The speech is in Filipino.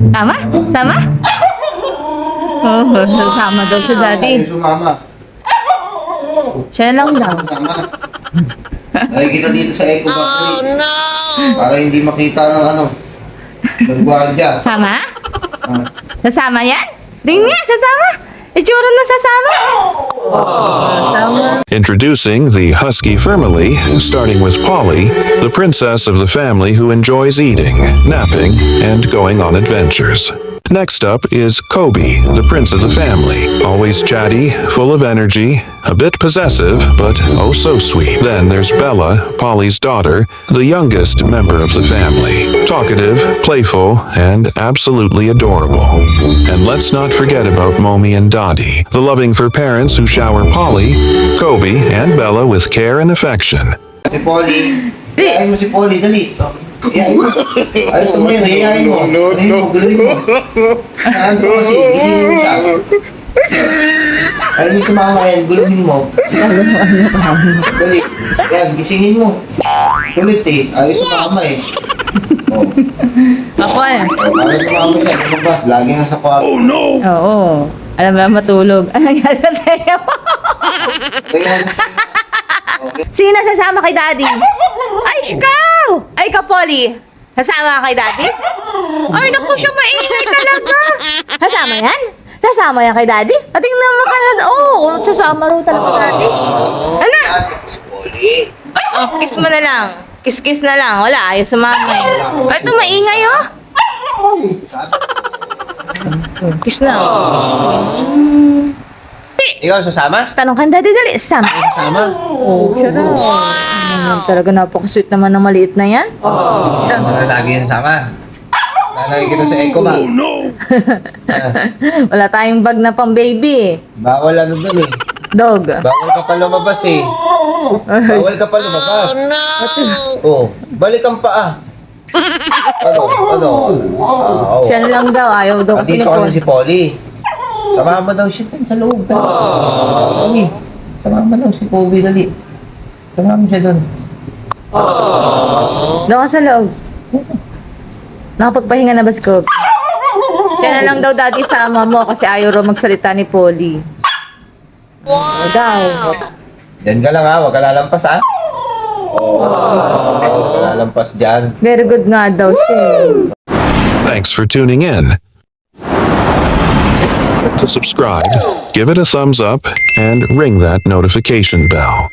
Sama? Sama? Oh, sasama daw si daddy. Ayaw sumama. Siya lang daw. Sama. Ay, kita dito sa Eco Factory. No! Para hindi makita ng ng gwardiya. Sama? Ah. Sasama yan? Tingnan nga, sasama. Itsura na sasama. Sasama. Introducing the Husky family, starting with Polly, the princess of the family who enjoys eating, napping, and going on adventures. Next up is Kobe, the prince of the family, always chatty, full of energy, a bit possessive, but oh so sweet. Then there's Bella, Polly's daughter, the youngest member of the family, talkative, playful, and absolutely adorable. And let's not forget about Momi and Dottie, the loving for parents who shower Polly, Kobe, and Bella with care and affection. Si Polly. Iyayin mo si Polly, dali. Iyayin mo. Ay, tumayo, iyayin mo. Galing mo. Saan ko kasi, gisingin mo siya. Ayaw mo sumama yan, guluhin mo. Dali. Yan, gisingin mo. Kulit eh. Ayaw sumama eh. Oh. Kapal. Ayaw sumama siya, lumabas. Lagi na sa kwarto. Oh no! Oo. Alam mo, matulog. Ano nga sa tayo? Kaya, okay. Sino sasama kay daddy? Ay, ikaw! Ay, ka, Polly. Sasama ka kay daddy? Ay, naku, siya maingay talaga. Sasama yan? Sasama yan kay daddy? Tingnan mo ka na. Oo, sasama rin talaga daddy. Ano? Si Polly. Oh, kiss mo na lang. Kiss-kiss na lang. Wala, ayaw sumama eh. Ay, ito maingay oh. Kiss na. Ikaw, sasama? Tanong ka daddy, dali. Sasama. Sasama? Oh, siya na. Talaga napaka-sweet naman ng maliit na yan. Lagi yan sama. Lalagay kita sa Eco Bag. Oh no! Wala tayong bag na pang baby. Bawal dun eh. Dog. Bawal ka pa lumabas eh. Bawal ka pa lumabas. Oh, balikan pa ah. Ano? Oh. Siya lang daw. Ayaw daw kasi ni Dito ka Paul. na si Polly. Samahan mo daw siya sa loob. Dali. Samahan mo daw si Kobe, dali. Samahan mo siya doon. Doon ka sa loob. Nakapagpahinga na ba si Kobe? Siya na lang daw daddy sama mo kasi ayaw raw magsalita ni Polly. Wow! Daw. Diyan ka lang ha, huwag ka lalampas ha. Huwag ka lalampas dyan. Very good nga daw siya. Thanks for tuning in. To subscribe, give it a thumbs up, and ring that notification bell.